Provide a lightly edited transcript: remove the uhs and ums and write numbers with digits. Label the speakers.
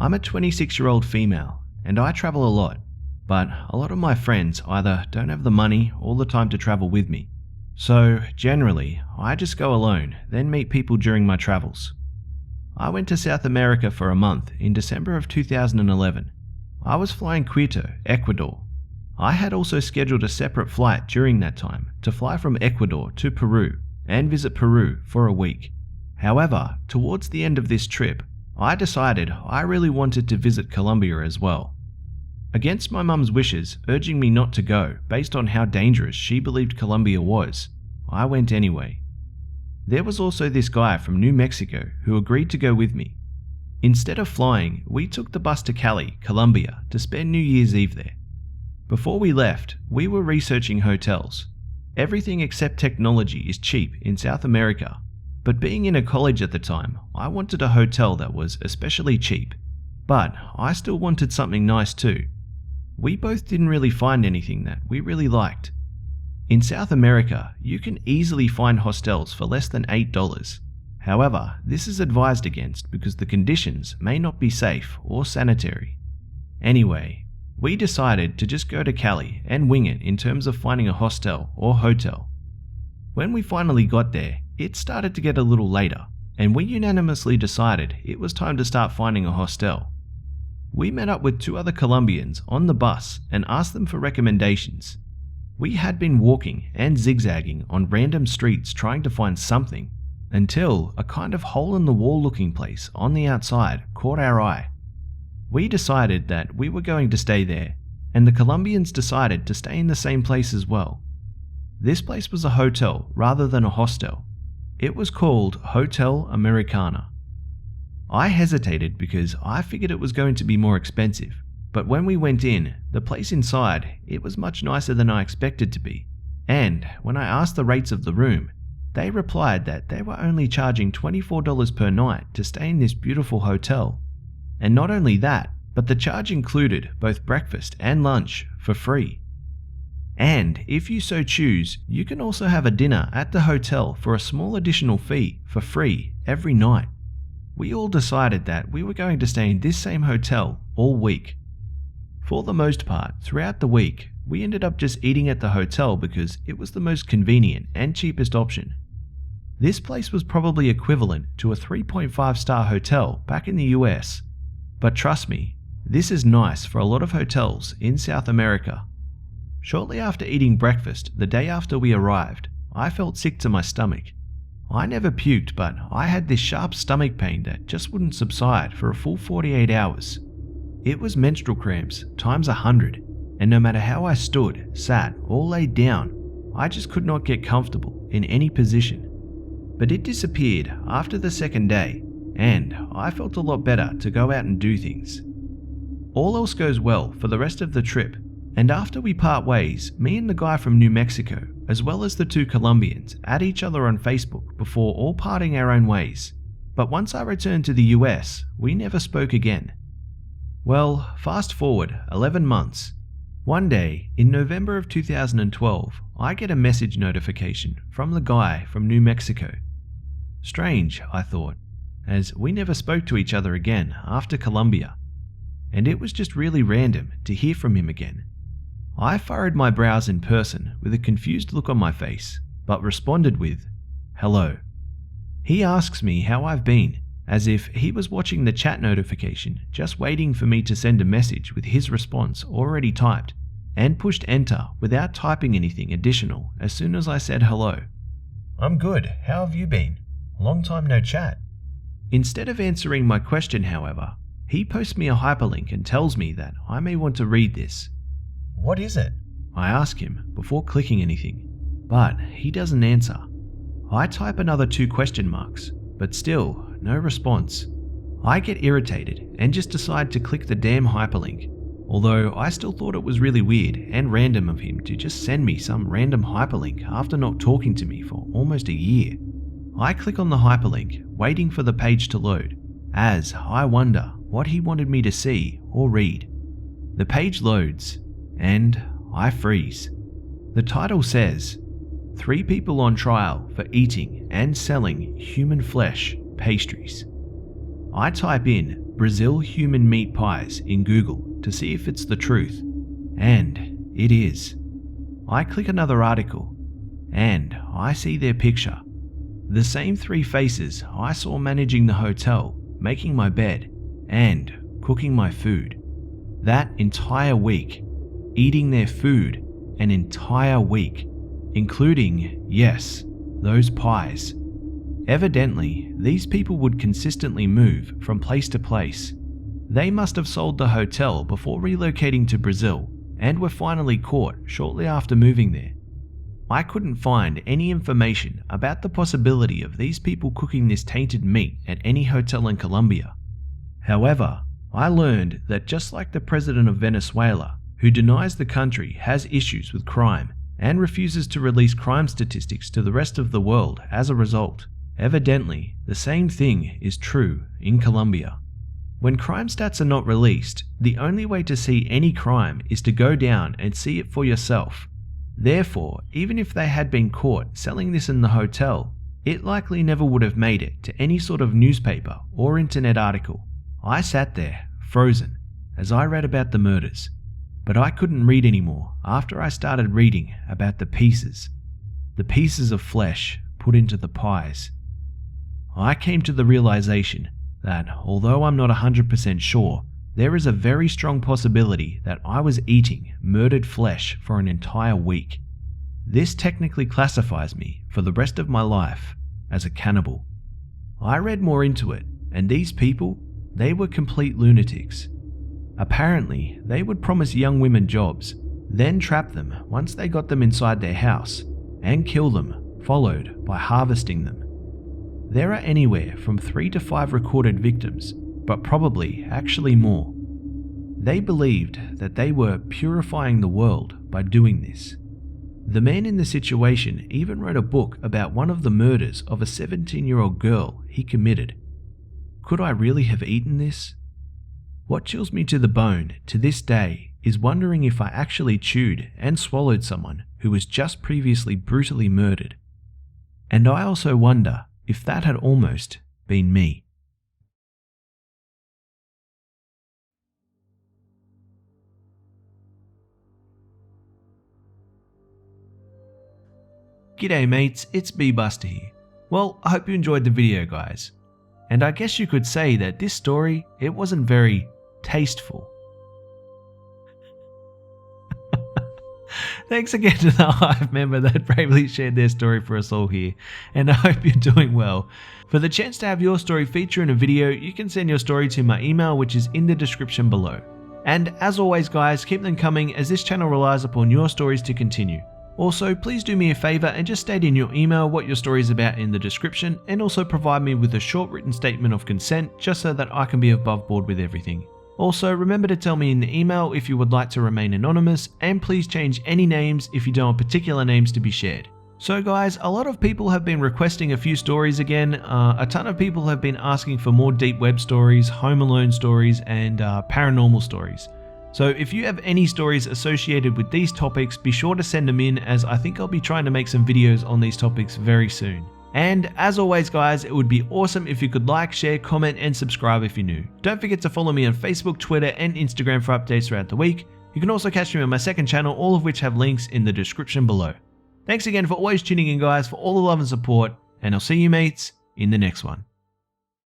Speaker 1: I'm a 26-year-old female, and I travel a lot, but a lot of my friends either don't have the money or the time to travel with me. So generally, I just go alone, then meet people during my travels. I went to South America for a month in December of 2011. I was flying Quito, Ecuador. I had also scheduled a separate flight during that time to fly from Ecuador to Peru and visit Peru for a week. However, towards the end of this trip, I decided I really wanted to visit Colombia as well. Against my mum's wishes, urging me not to go based on how dangerous she believed Colombia was, I went anyway. There was also this guy from New Mexico who agreed to go with me. Instead of flying, we took the bus to Cali, Colombia to spend New Year's Eve there. Before we left, we were researching hotels. Everything except technology is cheap in South America, but being in a college at the time, I wanted a hotel that was especially cheap. But I still wanted something nice too. We both didn't really find anything that we really liked. In South America, you can easily find hostels for less than $8. However, this is advised against because the conditions may not be safe or sanitary. Anyway, we decided to just go to Cali and wing it in terms of finding a hostel or hotel. When we finally got there, it started to get a little later, and we unanimously decided it was time to start finding a hostel. We met up with 2 other Colombians on the bus and asked them for recommendations. We had been walking and zigzagging on random streets trying to find something, until a kind of hole-in-the-wall looking place on the outside caught our eye. We decided that we were going to stay there, and the Colombians decided to stay in the same place as well. This place was a hotel rather than a hostel. It was called Hotel Americana. I hesitated because I figured it was going to be more expensive, but when we went in, the place inside, it was much nicer than I expected to be, and when I asked the rates of the room, they replied that they were only charging $24 per night to stay in this beautiful hotel. And not only that, but the charge included both breakfast and lunch for free. And if you so choose, you can also have a dinner at the hotel for a small additional fee for free every night. We all decided that we were going to stay in this same hotel all week. For the most part, throughout the week, we ended up just eating at the hotel because it was the most convenient and cheapest option. This place was probably equivalent to a 3.5-star hotel back in the US. But trust me, this is nice for a lot of hotels in South America. Shortly after eating breakfast the day after we arrived, I felt sick to my stomach. I never puked, but I had this sharp stomach pain that just wouldn't subside for a full 48 hours. It was menstrual cramps times 100, and no matter how I stood, sat, or laid down, I just could not get comfortable in any position. But it disappeared after the second day, and I felt a lot better to go out and do things. All else goes well for the rest of the trip, and after we part ways, me and the guy from New Mexico, as well as the 2 Colombians, add each other on Facebook before all parting our own ways. But once I returned to the US, we never spoke again. Well, fast forward 11 months. One day, in November of 2012, I get a message notification from the guy from New Mexico. Strange, I thought, as we never spoke to each other again after Colombia, and it was just really random to hear from him again. I furrowed my brows in person with a confused look on my face, but responded with, "Hello." He asks me how I've been, as if he was watching the chat notification, just waiting for me to send a message with his response already typed, and pushed enter without typing anything additional as soon as I said hello. "I'm good, how have you been? Long time no chat." Instead of answering my question, however, he posts me a hyperlink and tells me that I may want to read this. "What is it?" I ask him before clicking anything, but he doesn't answer. I type another 2 question marks, but still no response. I get irritated and just decide to click the damn hyperlink, although I still thought it was really weird and random of him to just send me some random hyperlink after not talking to me for almost a year. I click on the hyperlink, waiting for the page to load, as I wonder what he wanted me to see or read. The page loads, and I freeze. The title says, 3 people on trial for eating and selling human flesh pastries. I type in Brazil human meat pies in Google to see if it's the truth, and it is. I click another article, and I see their picture. The same three faces I saw managing the hotel, making my bed, and cooking my food. That entire week, eating their food an entire week, including, yes, those pies. Evidently, these people would consistently move from place to place. They must have sold the hotel before relocating to Brazil and were finally caught shortly after moving there. I couldn't find any information about the possibility of these people cooking this tainted meat at any hotel in Colombia. However, I learned that just like the president of Venezuela, who denies the country has issues with crime and refuses to release crime statistics to the rest of the world as a result, evidently the same thing is true in Colombia. When crime stats are not released, the only way to see any crime is to go down and see it for yourself. Therefore, even if they had been caught selling this in the hotel, it likely never would have made it to any sort of newspaper or internet article. I sat there, frozen, as I read about the murders, but I couldn't read anymore after I started reading about the pieces of flesh put into the pies. I came to the realization that although I'm not 100% sure, there is a very strong possibility that I was eating murdered flesh for an entire week. This technically classifies me for the rest of my life as a cannibal. I read more into it, and these people, they were complete lunatics. Apparently, they would promise young women jobs, then trap them once they got them inside their house, and kill them, followed by harvesting them. There are anywhere from 3 to 5 recorded victims, but probably actually more. They believed that they were purifying the world by doing this. The man in the situation even wrote a book about one of the murders of a 17-year-old girl he committed. Could I really have eaten this? What chills me to the bone to this day is wondering if I actually chewed and swallowed someone who was just previously brutally murdered. And I also wonder if that had almost been me. G'day mates, it's be.busta here. Well, I hope you enjoyed the video guys. And I guess you could say that this story, it wasn't very tasteful. Thanks again to the Hive member that bravely shared their story for us all here, and I hope you're doing well. For the chance to have your story feature in a video, you can send your story to my email, which is in the description below. And as always guys, keep them coming as this channel relies upon your stories to continue. Also, please do me a favor and just state in your email what your story is about in the description, and also provide me with a short written statement of consent just so that I can be above board with everything. Also, remember to tell me in the email if you would like to remain anonymous, and please change any names if you don't want particular names to be shared. So guys, a lot of people have been requesting a few stories again. A ton of people have been asking for more deep web stories, Home Alone stories, and paranormal stories. So if you have any stories associated with these topics, be sure to send them in, as I think I'll be trying to make some videos on these topics very soon. And as always guys, it would be awesome if you could like, share, comment, and subscribe if you're new. Don't forget to follow me on Facebook, Twitter, and Instagram for updates throughout the week. You can also catch me on my second channel, all of which have links in the description below. Thanks again for always tuning in guys, for all the love and support, and I'll see you mates in the next one.